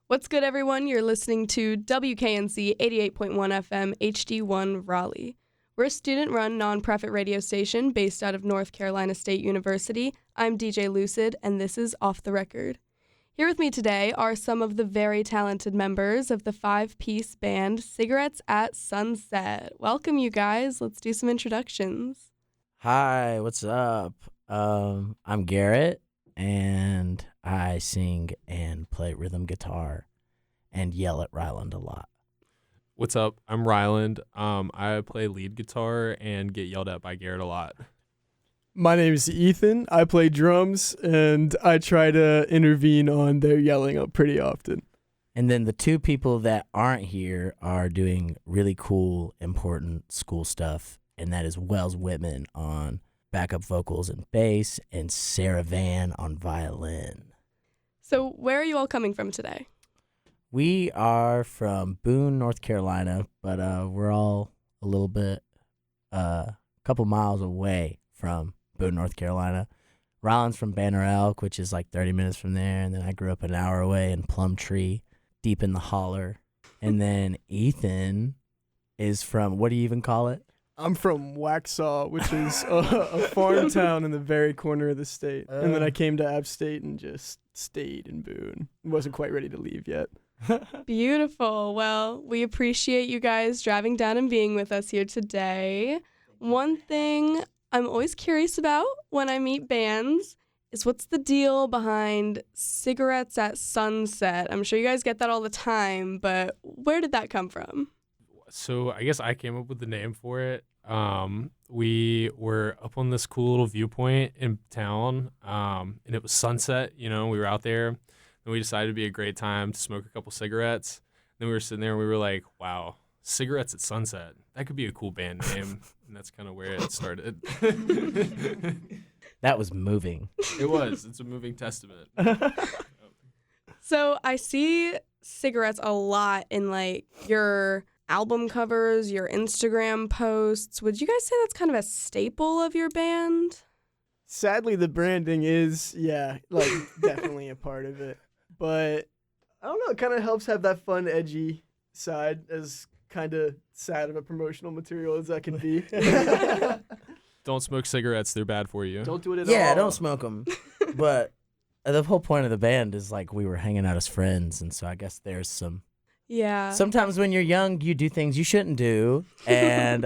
What's good, everyone? You're listening to WKNC 88.1 FM HD1 Raleigh. We're a student-run nonprofit radio station based out of North Carolina State University. I'm DJ Lucid, and this is Off the Record. Here with me today are some of the very talented members of the five-piece band Cigarettes at Sunset. Welcome, you guys. Let's do some introductions. Hi, what's up? I'm Garrett, and I sing and play rhythm guitar and yell at Ryland a lot. What's up? I'm Ryland. I play lead guitar and get yelled at by Garrett a lot. My name is Ethan. I play drums, and I try to intervene on their yelling up pretty often. And then the two people that aren't here are doing really cool, important school stuff, and that is Wells Whitman on backup vocals and bass, and Sarah Van on violin. So where are you all coming from today? We are from Boone, North Carolina, but we're all a little bit, couple miles away from Boone, North Carolina. Ryland's from Banner Elk, which is like 30 minutes from there, and then I grew up an hour away in Plumtree, deep in the holler. And then Ethan is from, what do you even call it? I'm from Waxhaw, which is a farm town in the very corner of the state. And then I came to App State and just stayed in Boone. Wasn't quite ready to leave yet. Beautiful. Well, we appreciate you guys driving down and being with us here today. One thing I'm always curious about when I meet bands is what's the deal behind Cigarettes at Sunset? I'm sure you guys get that all the time, but where did that come from? So I guess I came up with the name for it. We were up on this cool little viewpoint in town, and it was sunset. You know, we were out there, and we decided it'd be a great time to smoke a couple cigarettes. Then we were sitting there, and we were like, wow, Cigarettes at Sunset. That could be a cool band name, and that's kind of where it started. That was moving. It was. It's a moving testament. So I see cigarettes a lot in like your album covers, your Instagram posts. Would you guys say that's kind of a staple of your band? Sadly, the branding is, definitely a part of it. But I don't know, it kind of helps have that fun, edgy side, as kind of sad of a promotional material as that can be. Don't smoke cigarettes. They're bad for you. Don't do it at all. Yeah, don't smoke them. But the whole point of the band is like we were hanging out as friends, and so I guess there's some. Yeah. Sometimes when you're young, you do things you shouldn't do, and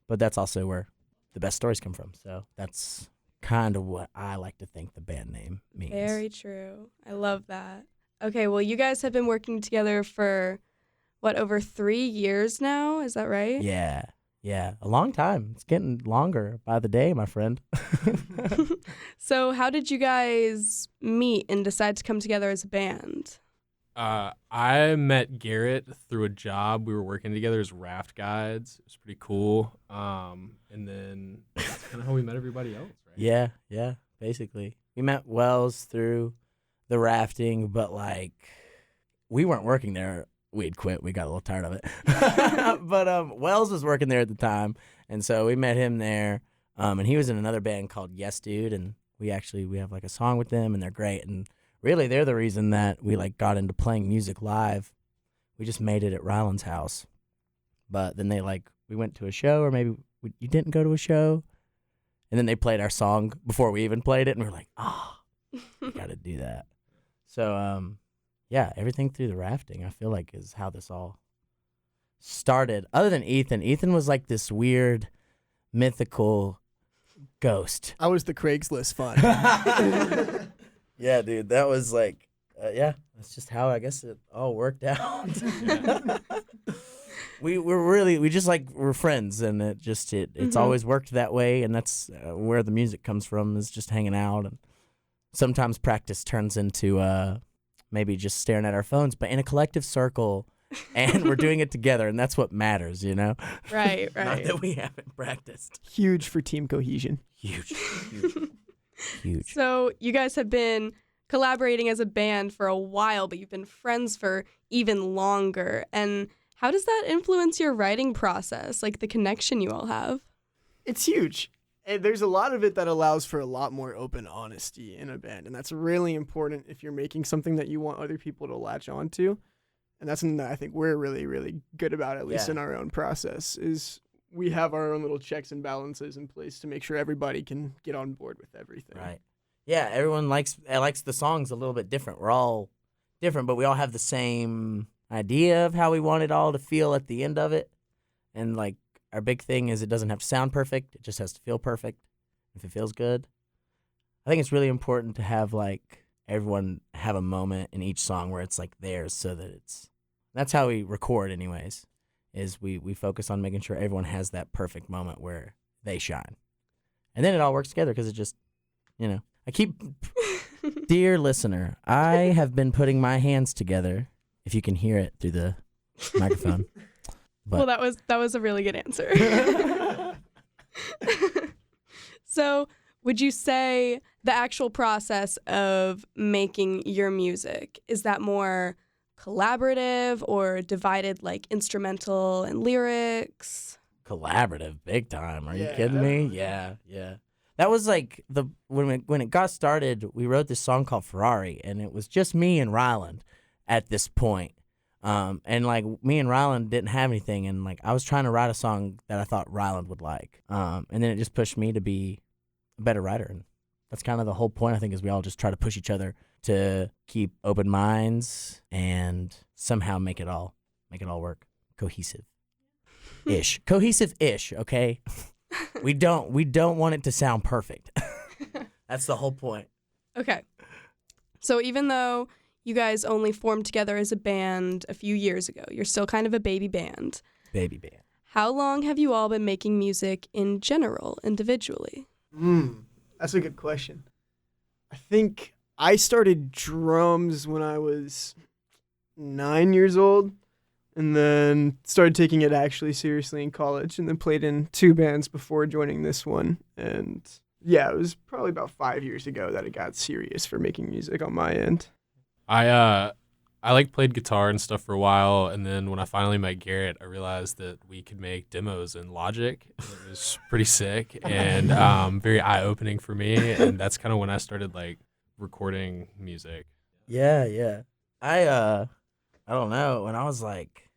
but that's also where the best stories come from. So that's kind of what I like to think the band name means. Very true. I love that. Okay, well, you guys have been working together for, over 3 years now? Is that right? Yeah, a long time. It's getting longer by the day, my friend. So how did you guys meet and decide to come together as a band? I met Garrett through a job. We were working together as raft guides. It was pretty cool. And then that's kind of how we met everybody else, right? Yeah, basically. We met Wells through the rafting, but like we weren't working there. We'd quit. We got a little tired of it. But Wells was working there at the time, and so we met him there. And he was in another band called Yes Dude, and we have like a song with them, and they're great. And really, they're the reason that we like got into playing music live. We just made it at Ryland's house. But then we went to a show, or maybe you didn't go to a show. And then they played our song before we even played it, and we were like, we got to do that. So, everything through the rafting, I feel like, is how this all started. Other than Ethan. Ethan was like this weird, mythical ghost. I was the Craigslist fun. Yeah, dude, that was like, that's just how I guess it all worked out. We're friends, and it's always worked that way, and that's where the music comes from, is just hanging out, and sometimes practice turns into maybe just staring at our phones, but in a collective circle, and we're doing it together, and that's what matters, you know? Right. Not that we haven't practiced. Huge for team cohesion. Huge. So you guys have been collaborating as a band for a while, but you've been friends for even longer. And how does that influence your writing process, like the connection you all have? It's huge. And there's a lot of it that allows for a lot more open honesty in a band, and that's really important if you're making something that you want other people to latch onto. And that's something that I think we're really, really good about, at least in our own process, is we have our own little checks and balances in place to make sure everybody can get on board with everything. Right. Yeah, everyone likes the songs a little bit different. We're all different, but we all have the same idea of how we want it all to feel at the end of it. And like our big thing is it doesn't have to sound perfect. It just has to feel perfect. If it feels good. I think it's really important to have like everyone have a moment in each song where it's like theirs, so that that's how we record anyways, is we focus on making sure everyone has that perfect moment where they shine. And then it all works together because it just, dear listener, I have been putting my hands together, if you can hear it through the microphone. Well, that was a really good answer. So, would you say the actual process of making your music, is that more collaborative or divided like instrumental and lyrics? Collaborative, big time. Are you kidding me? Yeah. That was like when it got started, we wrote this song called Ferrari, and it was just me and Ryland at this point. And like me and Ryland didn't have anything, and like I was trying to write a song that I thought Ryland would like. And then it just pushed me to be a better writer, and that's kind of the whole point. I think is we all just try to push each other to keep open minds and somehow make it all work. Cohesive-ish. Cohesive-ish, okay? We don't want it to sound perfect. That's the whole point. Okay. So even though you guys only formed together as a band a few years ago, you're still kind of a baby band. Baby band. How long have you all been making music in general, individually? That's a good question. I think I started drums when I was 9 years old, and then started taking it actually seriously in college, and then played in 2 bands before joining this one. And yeah, it was probably about 5 years ago that it got serious for making music on my end. I like played guitar and stuff for a while, and then when I finally met Garrett, I realized that we could make demos in Logic. It was pretty sick and very eye-opening for me, and that's kind of when I started like recording music. Yeah. I don't know. When I was like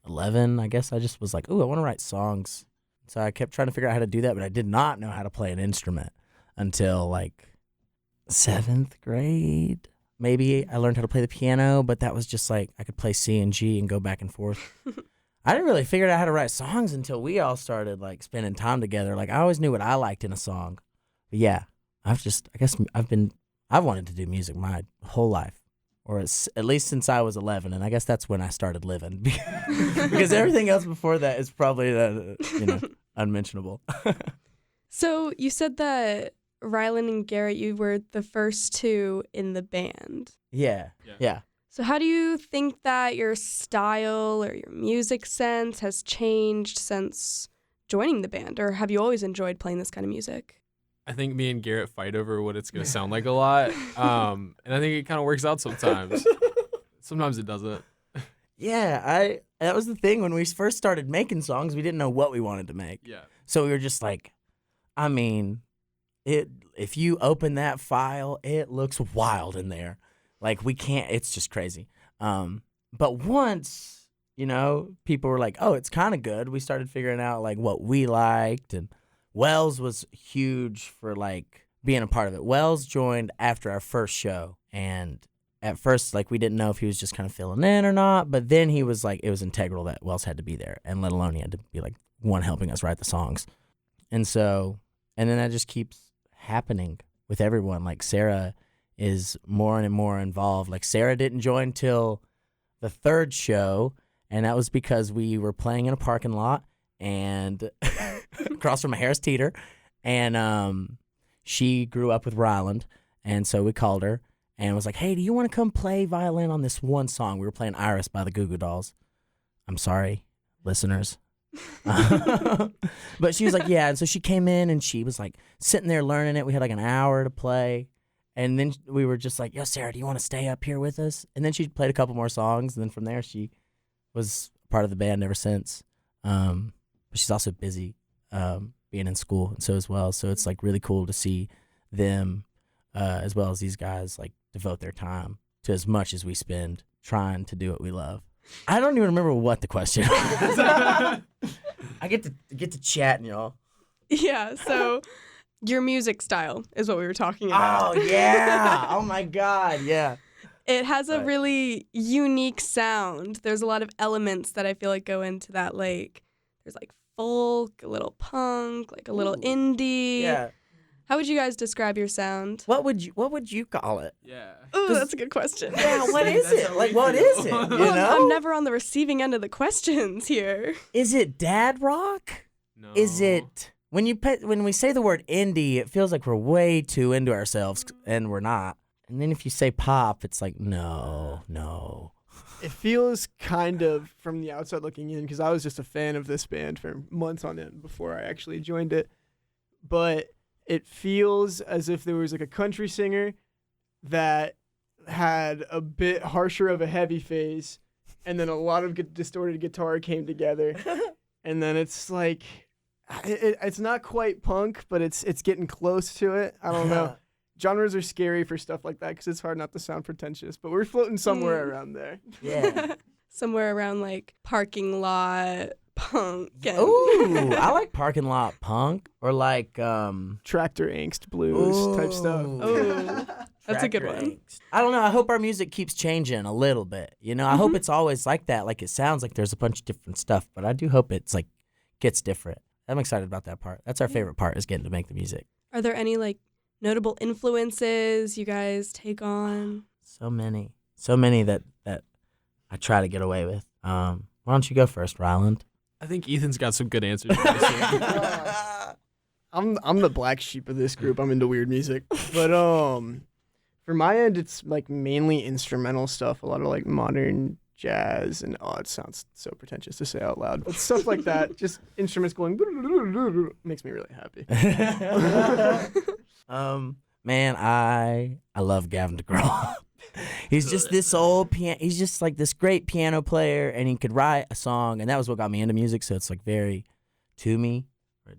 11, I guess I just was like, ooh, I want to write songs. So I kept trying to figure out how to do that, but I did not know how to play an instrument until like 7th grade. Maybe I learned how to play the piano, but that was just like I could play C and G and go back and forth. I didn't really figure out how to write songs until we all started like spending time together. Like I always knew what I liked in a song. But yeah, I've wanted to do music my whole life, or at least since I was 11, and I guess that's when I started living because everything else before that is probably unmentionable. So you said that Rylan and Garrett, you were the first 2 in the band. Yeah. So how do you think that your style or your music sense has changed since joining the band, or have you always enjoyed playing this kind of music? I think me and Garrett fight over what it's going to sound like a lot, and I think it kind of works out sometimes. Sometimes it doesn't. Yeah, that was the thing when we first started making songs, we didn't know what we wanted to make. Yeah. So we were just like, I mean, if you open that file, it looks wild in there. Like it's just crazy. But once, people were like, oh, it's kind of good. We started figuring out like what we liked, and Wells was huge for like being a part of it. Wells joined after our first show, and at first like we didn't know if he was just kind of filling in or not, but then he was like, it was integral that Wells had to be there, and let alone he had to be like one helping us write the songs. And then that just keeps happening with everyone. Like Sarah is more and more involved. Like Sarah didn't join till the 3rd show, and that was because we were playing in a parking lot and across from a Harris Teeter, and she grew up with Ryland, and so we called her and was like, hey, do you want to come play violin on this one song? We were playing Iris by the Goo Goo Dolls. I'm sorry, listeners. But she was like, yeah, and so she came in and she was like sitting there learning it. We had like an hour to play, and then we were just like, yo, Sarah, do you want to stay up here with us? And then she played a couple more songs, and then from there she was part of the band ever since. But she's also busy being in school, and so as well. So it's like really cool to see them, as well as these guys, like devote their time to as much as we spend trying to do what we love. I don't even remember what the question was. I get to chatting, y'all. Yeah, so your music style is what we were talking about. Oh yeah! Oh my God! Yeah. It has a Right. really unique sound. There's a lot of elements that I feel like go into that. Like, there's like folk, a little punk, like a little Ooh. indie. Yeah. How would you guys describe your sound? What would you call it? Yeah. Oh, that's a good question. Yeah. What is That's it? how Like, we what feel. is it? You Well, know? I'm never on the receiving end of the questions here. Is it dad rock? No. Is it when we say the word indie, it feels like we're way too into ourselves, and we're not. And then if you say pop, it's like no. It feels kind of, from the outside looking in, because I was just a fan of this band for months on end before I actually joined it, but it feels as if there was like a country singer that had a bit harsher of a heavy phase, and then a lot of distorted guitar came together, and then it's like it's not quite punk, but it's getting close to it. I don't know. Genres are scary for stuff like that because it's hard not to sound pretentious, but we're floating somewhere around there. Yeah. Somewhere around like parking lot punk. And Ooh, I like parking lot punk or like Tractor angst blues type stuff. Ooh. That's a good Tractor one. angst. I don't know. I hope our music keeps changing a little bit. You know, I hope it's always like that. Like it sounds like there's a bunch of different stuff, but I do hope it's like gets different. I'm excited about that part. That's our favorite part, is getting to make the music. Are there any like notable influences you guys take on? So many that I try to get away with. Why don't you go first, Ryland? I think Ethan's got some good answers for this one. I'm the black sheep of this group. I'm into weird music, but for my end, it's like mainly instrumental stuff. A lot of like modern jazz, and it sounds so pretentious to say out loud, but stuff like that. Just instruments going makes me really happy. Man, I love Gavin DeGraw. He's just this old piano. He's just like this great piano player, and he could write a song, and that was what got me into music. So it's like very to me.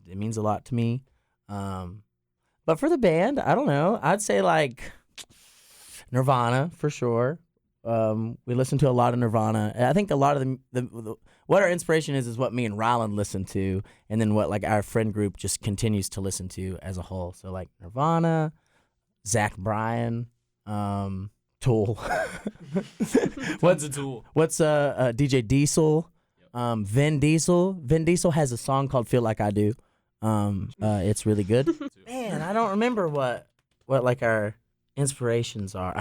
It means a lot to me. But for the band, I don't know. I'd say like Nirvana for sure. We listen to a lot of Nirvana. I think a lot of the what our inspiration is what me and Ryland listen to, and then what like our friend group just continues to listen to as a whole. So like Nirvana, Zach Bryan, Tool. What's a Tool? What's DJ Diesel? Vin Diesel. Vin Diesel has a song called "Feel Like I Do." It's really good. Man, I don't remember what like our inspirations are.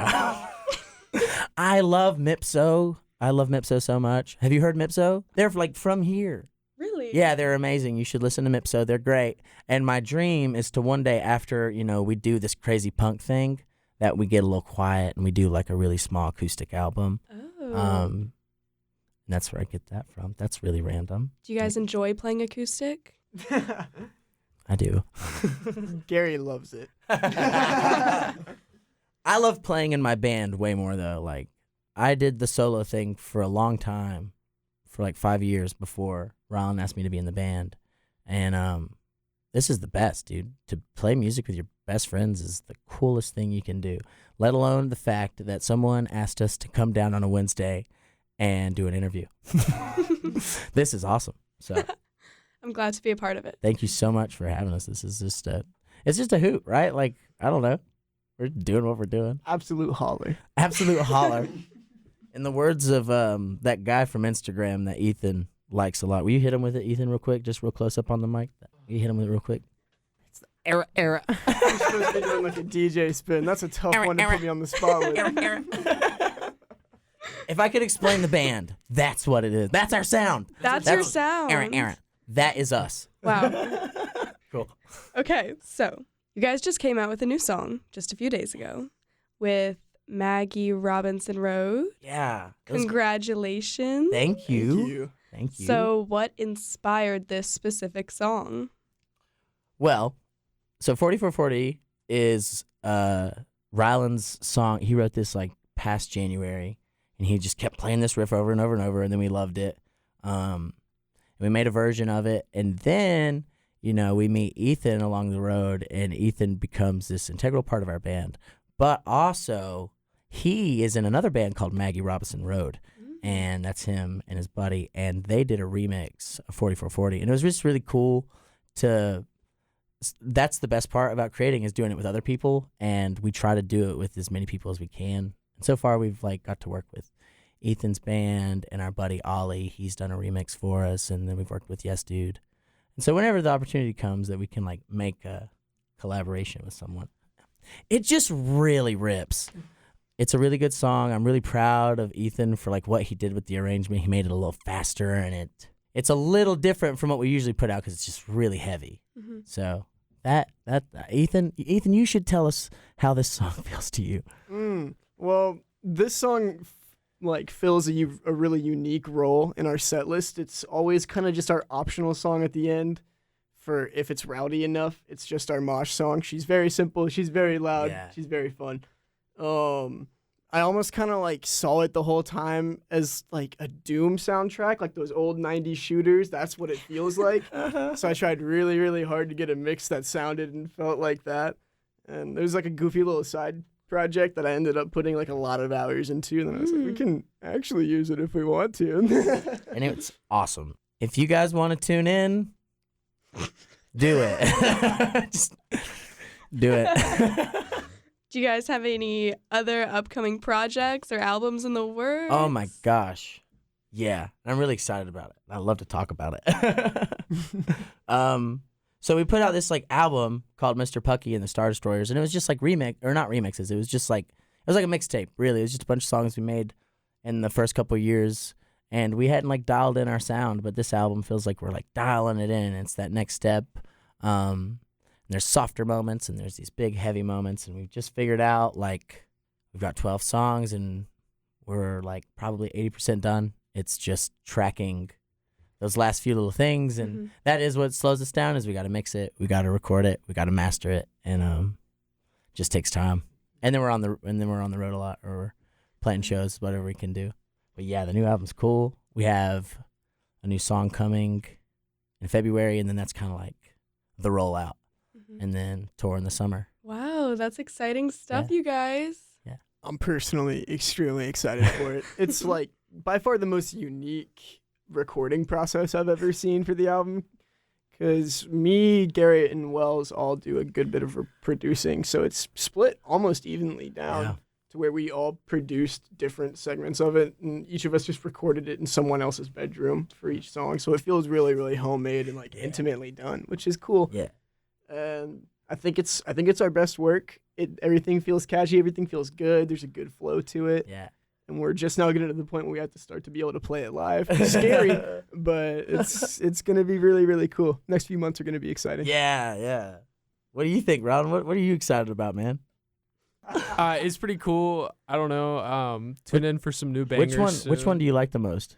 I love Mipso. I love Mipso so much. Have you heard Mipso? They're like from here. Really? Yeah, they're amazing. You should listen to Mipso. They're great. And my dream is to one day, after we do this crazy punk thing, that we get a little quiet and we do like a really small acoustic album. Oh. And that's where I get that from. That's really random. Do you guys enjoy playing acoustic? I do. Gary loves it. I love playing in my band way more though. Like I did the solo thing for a long time, for like 5 years before Rylan asked me to be in the band. And this is the best, dude. To play music with your best friends is the coolest thing you can do. Let alone the fact that someone asked us to come down on a Wednesday and do an interview. This is awesome. So I'm glad to be a part of it. thank you so much for having us. This is just it's just a hoot, right? Like, I don't know. We're doing what we're doing. Absolute holler. Absolute holler. In the words of that guy from Instagram that Ethan likes a lot. Will you hit him with it, Ethan, real quick? Just real close up on the mic. Will you hit him with it real quick? I'm supposed to be doing like a DJ spin. That's a tough one to put me on the spot with. If I could explain the band, that's what it is. That's our sound. That's your sound. Aaron. That is us. Wow. Cool. Okay, so you guys just came out with a new song just a few days ago with Maggie Robinson Rose. Yeah. Congratulations. Thank you. Thank you. So what inspired this specific song? Well, so 4440 is Ryland's song. He wrote this like past January, and he just kept playing this riff over and over and over, and then we loved it. And we made a version of it, and then, we meet Ethan along the road, and Ethan becomes this integral part of our band. But also, he is in another band called Maggie Robinson Road, and that's him and his buddy, and they did a remix of 4440, and it was just really cool that's the best part about creating, is doing it with other people, and we try to do it with as many people as we can. And so far, we've got to work with Ethan's band and our buddy Ollie. He's done a remix for us, and then we've worked with Yes Dude. And so whenever the opportunity comes that we can make a collaboration with someone, it just really rips. It's a really good song. I'm really proud of Ethan for what he did with the arrangement. He made it a little faster, and it's a little different from what we usually put out because it's just really heavy. Mm-hmm. So that Ethan, you should tell us how this song feels to you. Well, this song fills a really unique role in our set list. It's always kind of just our optional song at the end for if it's rowdy enough. It's just our mosh song. She's very simple. She's very loud. Yeah. She's very fun. I almost kind of saw it the whole time as a Doom soundtrack, like those old 90s shooters. That's what it feels like. So I tried really, really hard to get a mix that sounded and felt like that. And there's a goofy little side project that I ended up putting a lot of hours into. And then I was we can actually use it if we want to. And it's awesome. If you guys want to tune in, do it. Just do it. Do you guys have any other upcoming projects or albums in the works? Oh my gosh. Yeah. I'm really excited about it. I love to talk about it. So we put out this album called Mr. Pucky and the Star Destroyers, and it was just not remixes. It was just it was a mixtape, really. It was just a bunch of songs we made in the first couple of years, and we hadn't dialed in our sound, but this album feels like we're dialing it in. It's that next step. There's softer moments, and there's these big, heavy moments, and we've just figured out, we've got 12 songs, and we're, probably 80% done. It's just tracking those last few little things, and that is what slows us down, is we got to mix it, we got to record it, we got to master it, and just takes time. And then we're on the road a lot, or we're playing shows, whatever we can do. But, yeah, the new album's cool. We have a new song coming in February, and then that's kind of the rollout. And then tour in the summer. Wow, that's exciting stuff, you guys. Yeah. I'm personally extremely excited for it. It's by far the most unique recording process I've ever seen for the album. Because me, Garrett, and Wells all do a good bit of producing. So it's split almost evenly down to where we all produced different segments of it. And each of us just recorded it in someone else's bedroom for each song. So it feels really, really homemade and intimately done, which is cool. Yeah. And I think it's our best work. Everything feels catchy. Everything feels good. There's a good flow to it. Yeah. And we're just now getting to the point where we have to start to be able to play it live. It's scary, but it's going to be really, really cool. Next few months are going to be exciting. Yeah. What do you think, Ron? What are you excited about, man? It's pretty cool. I don't know. Tune in for some new bangers. Which one do you like the most?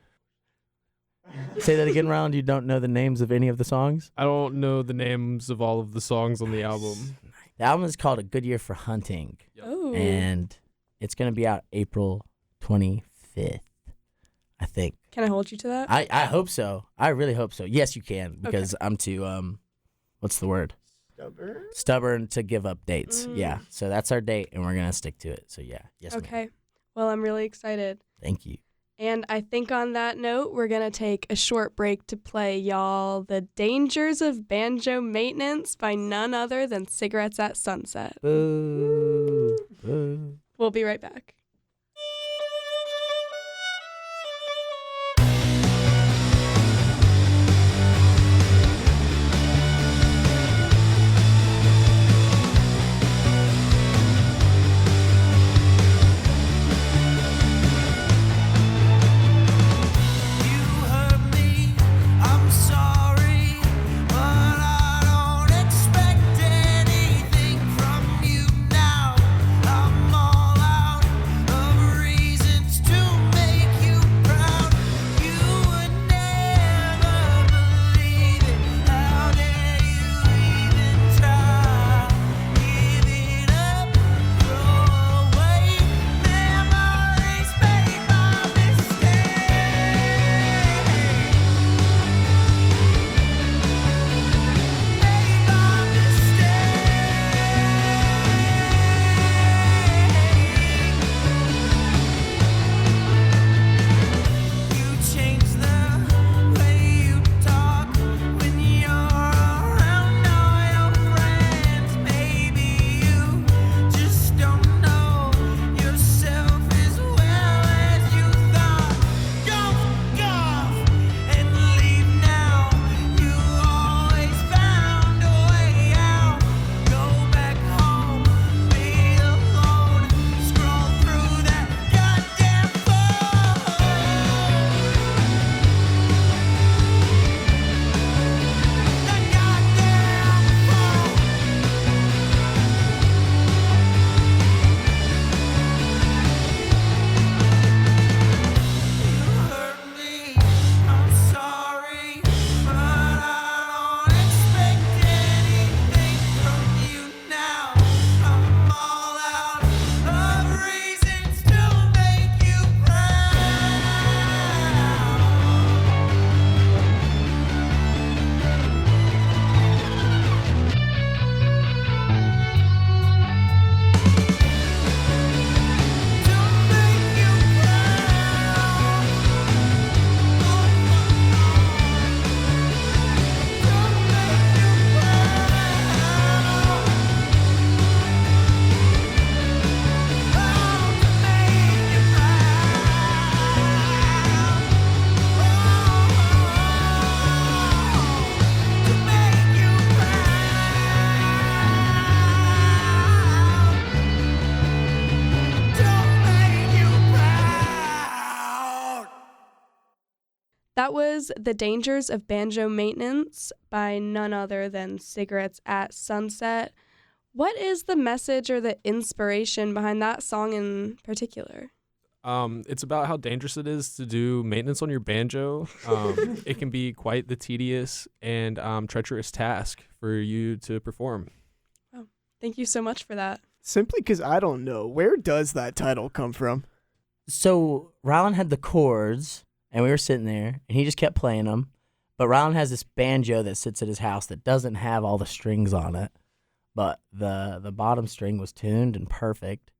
Say that again, Ron. You don't know the names of any of the songs? I don't know the names of all of the songs on the album. The album is called A Good Year for Hunting. Oh. And it's going to be out April 25th, I think. Can I hold you to that? I hope so. I really hope so. Yes, you can, because I'm too, what's the word? Stubborn to give up dates. Yeah. So that's our date, and we're going to stick to it. So, yeah. Yes, okay. ma'am. Well, I'm really excited. Thank you. And I think on that note, we're going to take a short break to play y'all The Dangers of Banjo Maintenance by none other than Cigarettes at Sunset. Boo. Boo. We'll be right back. That was The Dangers of Banjo Maintenance by none other than Cigarettes at Sunset. What is the message or the inspiration behind that song in particular? It's about how dangerous it is to do maintenance on your banjo. It can be quite the tedious and treacherous task for you to perform. Oh, thank you so much for that. Simply because I don't know. Where does that title come from? So Rylan had the chords, and we were sitting there, and he just kept playing them. But Rylan has this banjo that sits at his house that doesn't have all the strings on it, but the bottom string was tuned and perfect.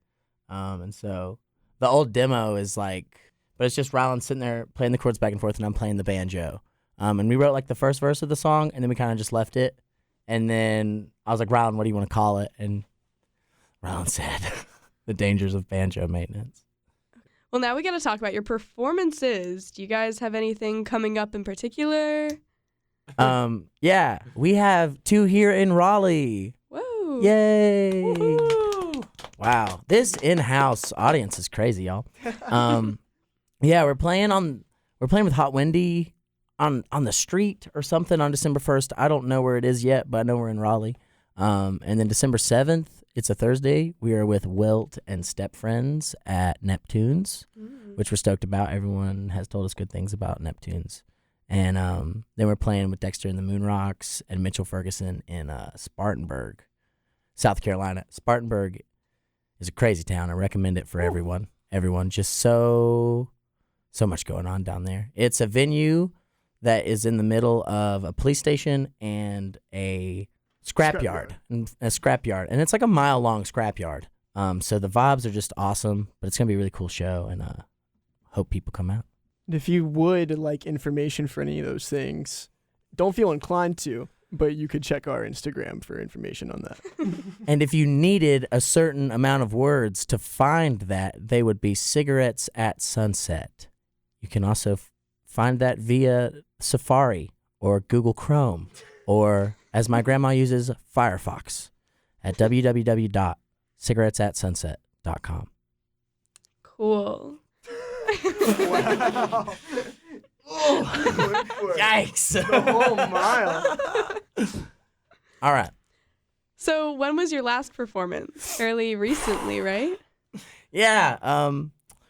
And so the old demo is like, but it's just Rylan sitting there playing the chords back and forth, and I'm playing the banjo. And we wrote like the first verse of the song, and then we kind of just left it. And then I was like, Rylan, what do you want to call it? And Rylan said, The Dangers of Banjo Maintenance. Well, now we got to talk about your performances. Do you guys have anything coming up in particular? Yeah, we have 2 here in Raleigh. Whoa. Yay. Woo-hoo! Wow, this in-house audience is crazy, y'all. Yeah, we're playing with Hot Wendy on the street or something on December 1st. I don't know where it is yet, but I know we're in Raleigh. And then December 7th, it's a Thursday. We are with Wilt and Step Friends at Neptune's, which we're stoked about. Everyone has told us good things about Neptune's. And then we're playing with Dexter and the Moon Rocks and Mitchell Ferguson in Spartanburg, South Carolina. Spartanburg is a crazy town. I recommend it for everyone. Everyone, just so much going on down there. It's a venue that is in the middle of a police station and a scrapyard. And it's like a mile-long scrapyard. So the vibes are just awesome, but it's going to be a really cool show, and hope people come out. If you would like information for any of those things, don't feel inclined to, but you could check our Instagram for information on that. And if you needed a certain amount of words to find that, they would be Cigarettes at Sunset. You can also find that via Safari or Google Chrome, or as my grandma uses, Firefox at www.cigarettesatsunset.com. Cool. Wow. Yikes. The whole mile. All right. So when was your last performance? Fairly recently, right? Yeah.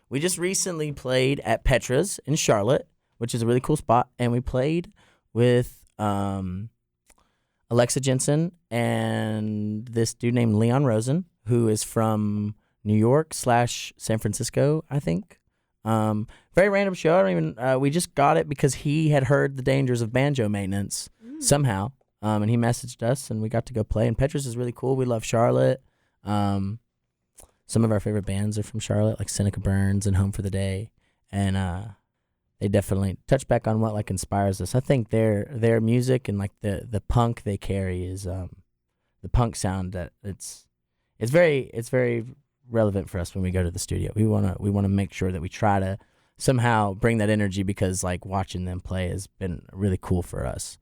We just recently played at Petra's in Charlotte, which is a really cool spot, and we played with Alexa Jensen and this dude named Leon Rosen, who is from New York / San Francisco, I think. Very random show. I don't even. We just got it because he had heard the dangers of banjo maintenance somehow, and he messaged us, and we got to go play. And Petra's is really cool. We love Charlotte. Some of our favorite bands are from Charlotte, like Seneca Burns and Home for the Day, and they definitely touch back on what like inspires us. I think their music and like the punk they carry is the punk sound that it's very relevant for us when we go to the studio. We wanna make sure that we try to somehow bring that energy, because like watching them play has been really cool for us.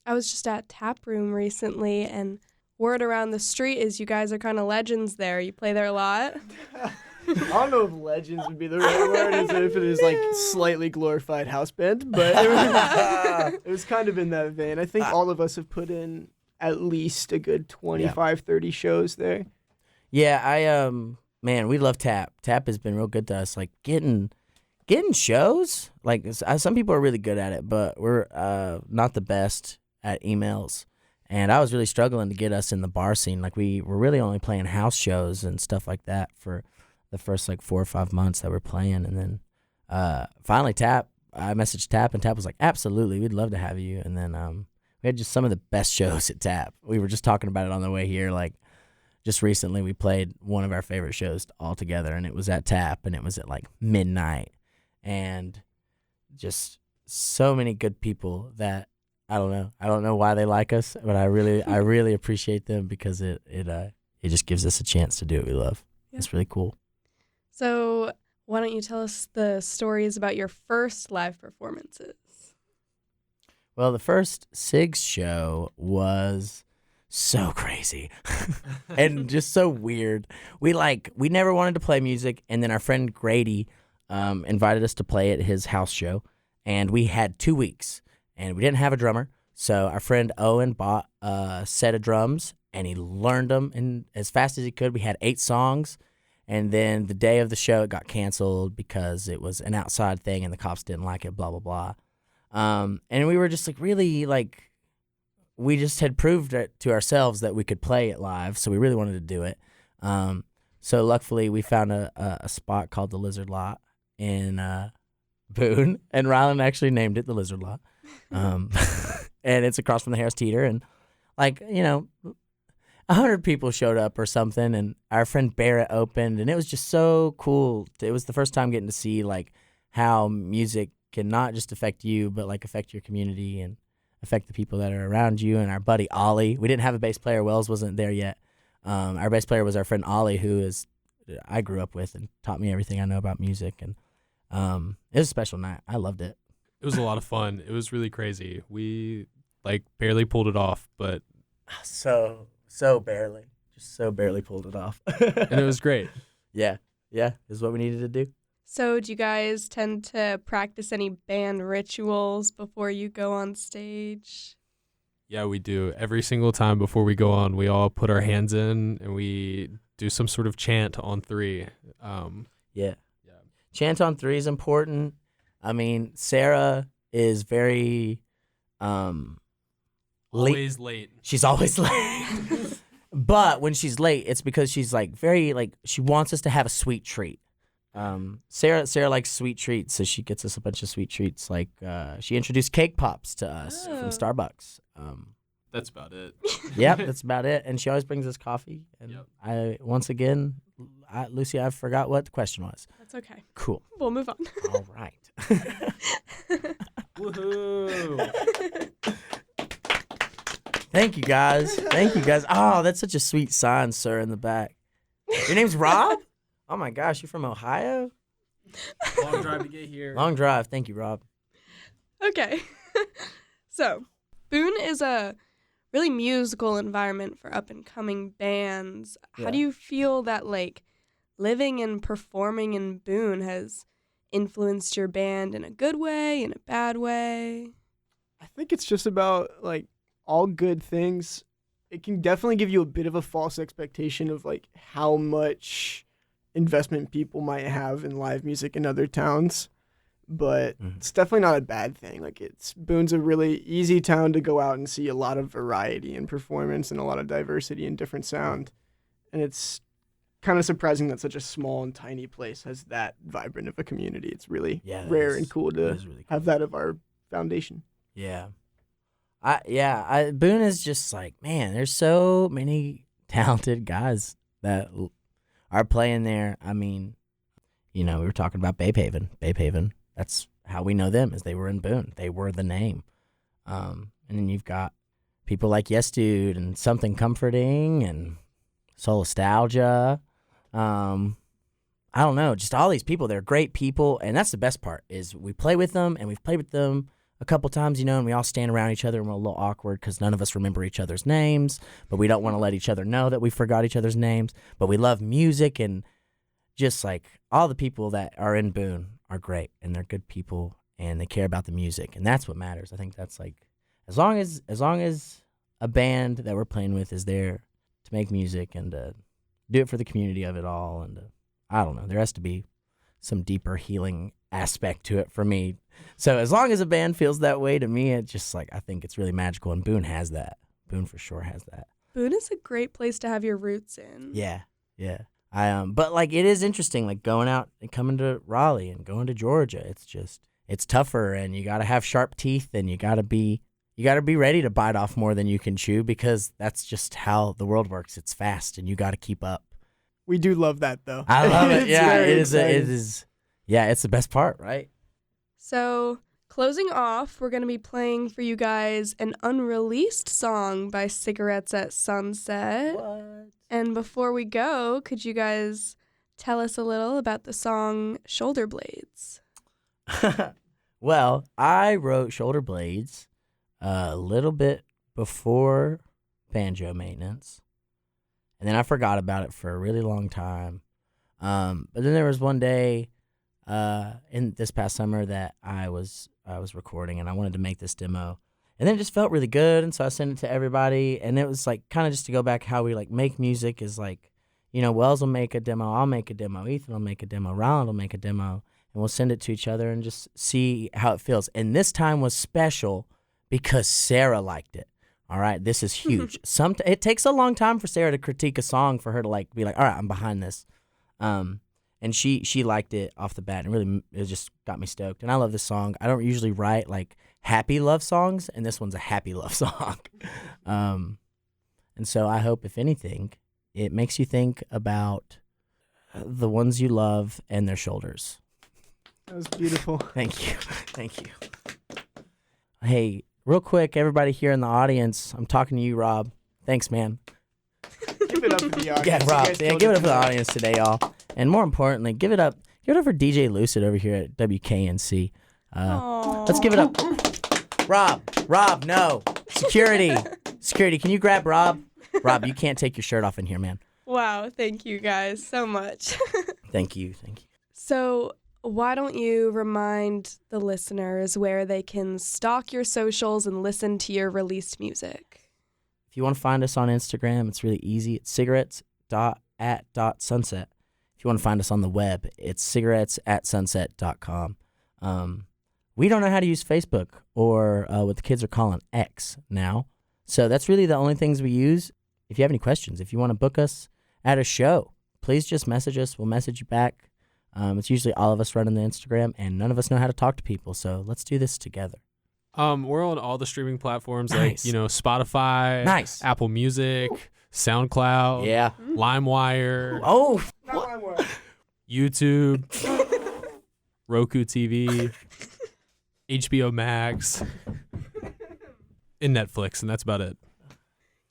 I was just at Tap Room recently, and word around the street is you guys are kind of legends there. You play there a lot. I don't know if legends would be the right word, as if it is like slightly glorified house band, but it was kind of in that vein. I think all of us have put in at least a good 25, 30 shows there. Yeah, man, we love Tap. Tap has been real good to us. Like getting shows. Like some people are really good at it, but we're not the best at emails. And I was really struggling to get us in the bar scene. Like we were really only playing house shows and stuff like that for the first like 4 or 5 months that we're playing. And then finally I messaged Tap, and Tap was like, absolutely, we'd love to have you. And then we had just some of the best shows at Tap. We were just talking about it on the way here. Like just recently we played one of our favorite shows all together, and it was at Tap, and it was at like midnight. And just so many good people that I don't know why they like us, but I really appreciate them, because it just gives us a chance to do what we love. Yeah. It's really cool. So why don't you tell us the stories about your first live performances? Well, the first Sigs show was so crazy and just so weird. We never wanted to play music, and then our friend Grady invited us to play at his house show, and we had 2 weeks, and we didn't have a drummer. So our friend Owen bought a set of drums, and he learned them in as fast as he could. We had 8 songs, and then the day of the show, it got canceled because it was an outside thing, and the cops didn't like it, blah, blah, blah. And we were just like really like, we just had proved it to ourselves that we could play it live, so we really wanted to do it. So luckily, we found a spot called the Lizard Lot in Boone, and Rylan actually named it the Lizard Lot. And it's across from the Harris Teeter, and 100 people showed up or something, and our friend Barrett opened, and it was just so cool. It was the first time getting to see like how music can not just affect you, but like affect your community and affect the people that are around you. And our buddy Ollie, we didn't have a bass player. Wells wasn't there yet. Our bass player was our friend Ollie, I grew up with and taught me everything I know about music, and it was a special night. I loved it. It was a lot of fun. It was really crazy. We barely pulled it off, but So barely. Just so barely pulled it off. and it was great. Yeah, is what we needed to do. So do you guys tend to practice any band rituals before you go on stage? Yeah, we do. Every single time before we go on, we all put our hands in and we do some sort of chant on 3. Yeah. Chant on 3 is important. I mean, Sarah is very always late. She's always late. But when she's late, it's because she's like very like she wants us to have a sweet treat. Sarah likes sweet treats, so she gets us a bunch of sweet treats. Like she introduced cake pops to us from Starbucks. That's about it. Yep, that's about it. And she always brings us coffee. And Yep. Lucy, I forgot what the question was. That's okay. Cool. We'll move on. All right. Woohoo! Thank you, guys. Oh, that's such a sweet sign, sir, in the back. Your name's Rob? Oh, my gosh. You're from Ohio? Long drive to get here. Long drive. Thank you, Rob. Okay. So, Boone is a really musical environment for up-and-coming bands. Yeah. How do you feel that, living and performing in Boone has influenced your band in a good way, in a bad way? I think it's just about, all good things. It can definitely give you a bit of a false expectation of, how much investment people might have in live music in other towns. But it's definitely not a bad thing. Boone's a really easy town to go out and see a lot of variety in performance and a lot of diversity in different sound. And it's kind of surprising that such a small and tiny place has that vibrant of a community. It's really rare and cool to have that of our foundation. Yeah. Boone is just man, there's so many talented guys that are playing there. I mean, we were talking about Babe Haven. That's how we know them, is they were in Boone. They were the name. And then you've got people like Yes Dude and Something Comforting and Soulstalgia. I don't know, just all these people. They're great people, and that's the best part is we play with them, and we've played with them a couple times, and we all stand around each other and we're a little awkward because none of us remember each other's names, but we don't want to let each other know that we forgot each other's names. But we love music, and just all the people that are in Boone are great, and they're good people, and they care about the music, and that's what matters. I think that's as long as a band that we're playing with is there to make music and to do it for the community of it all, and I don't know, there has to be some deeper healing aspect to it for me. So as long as a band feels that way, to me, it's just I think it's really magical, and Boone has that. Boone for sure has that. Boone is a great place to have your roots in. Yeah. But it is interesting, going out and coming to Raleigh and going to Georgia. It's tougher, and you got to have sharp teeth, and you got to be ready to bite off more than you can chew, because that's just how the world works. It's fast, and you got to keep up. We do love that, though. I love it. Yeah, it is. Exciting. Yeah, it's the best part, right? So, closing off, we're going to be playing for you guys an unreleased song by Cigarettes at Sunset. What? And before we go, could you guys tell us a little about the song Shoulder Blades? Well, I wrote Shoulder Blades a little bit before Banjo Maintenance, and then I forgot about it for a really long time. But then there was one day in this past summer that I was I was recording, and I wanted to make this demo. And then it just felt really good, and so I sent it to everybody. And it was like kind of just to go back how we like make music is like, you know, Wells will make a demo, I'll make a demo, Ethan will make a demo, Ryland will make a demo, and we'll send it to each other and just see how it feels. And this time was special because Sarah liked it. All right, this is huge. It takes a long time for Sarah to critique a song for her to like be like, all right, I'm behind this. And she liked it off the bat, and really it just got me stoked. And I love this song. I don't usually write like happy love songs, and this one's a happy love song. And so I hope, if anything, it makes you think about the ones you love and their shoulders. That was beautiful. Thank you. Thank you. Hey, real quick, everybody here in the audience, I'm talking to you, Rob. Thanks, man. Give it up for the audience. Yeah, Rob. You guys Yeah, killed give it up for the tonight. audience today, y'all. And more importantly, give it up for DJ Lucid over here at WKNC. Let's give it up. Rob, no. Security, can you grab Rob? Rob, you can't take your shirt off in here, man. Wow, thank you guys so much. Thank you. So, why don't you remind the listeners where they can stalk your socials and listen to your released music? If you want to find us on Instagram, it's really easy. It's cigarettes.at.sunset. If you want to find us on the web, it's cigarettes@sunset.com. We don't know how to use Facebook or what the kids are calling X now. So that's really the only things we use. If you have any questions, if you want to book us at a show, please just message us. We'll message you back. It's usually all of us running the Instagram, and none of us know how to talk to people. So let's do this together. We're on all the streaming platforms Nice. like, Spotify, Nice. Apple Music, SoundCloud, Yeah. LimeWire, Oh, Not my word. YouTube, Roku TV, HBO Max, and Netflix, and that's about it.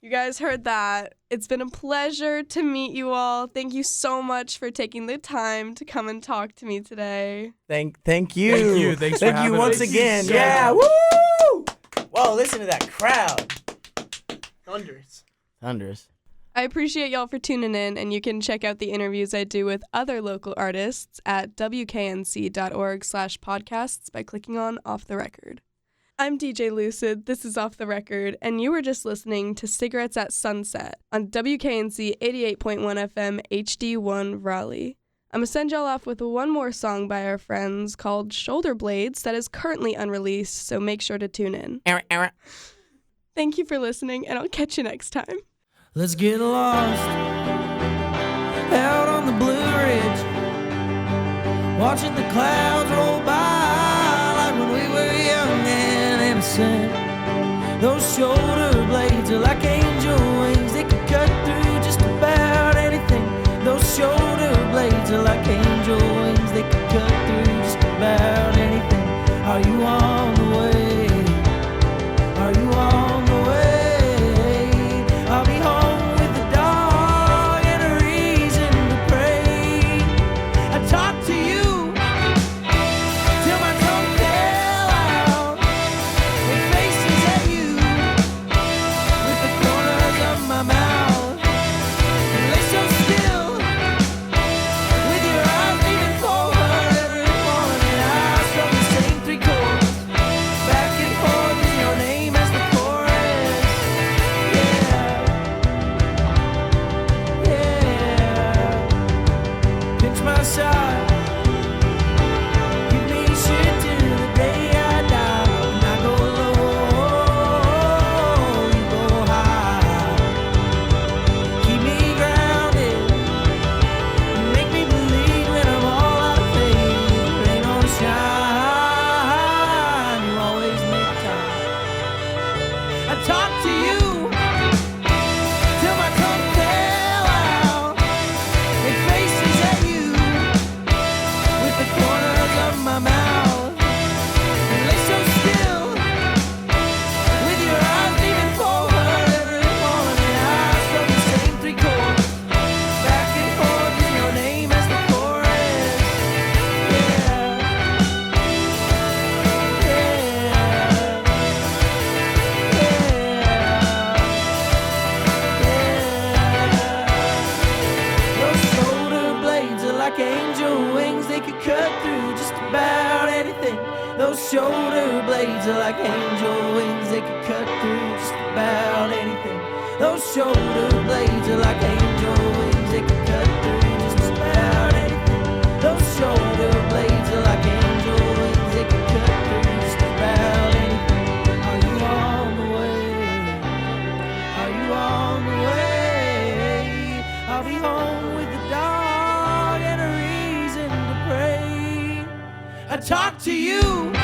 You guys heard that. It's been a pleasure to meet you all. Thank you so much for taking the time to come and talk to me today. thank you. Thank you. Thanks for Thank you having once us. again. So Yeah. much. Woo! Whoa, listen to that crowd. Thunders. I appreciate y'all for tuning in, and you can check out the interviews I do with other local artists at wknc.org/podcasts by clicking on Off the Record. I'm DJ Lucid, this is Off the Record, and you were just listening to Cigarettes at Sunset on WKNC 88.1 FM HD1 Raleigh. I'm going to send y'all off with one more song by our friends called Shoulder Blades that is currently unreleased, so make sure to tune in. Thank you for listening, and I'll catch you next time. Let's get lost out on the Blue Ridge, watching the clouds roll by like when we were young and innocent. Those shoulder blades are like angel wings, they can cut through just about anything. Those shoulder blades are like angel wings, they can cut through just about anything. Are you on the way? Are you on the way? I'll be home with a dog and a reason to pray. I talk to you till my tongue fell out, with faces at you, with the corners of my mouth. And lay so still, with your eyes leaning forward every morning. I strum the same three chords. Those shoulder blades are like angel wings, they could cut through just about anything. Those shoulder blades are like angel wings, they could cut through just about anything. Those shoulder blades are like angel wings, they could cut through just about anything. Are you on the way? Are you on the way? I'll be home with the dog and a reason to pray. I talk to you.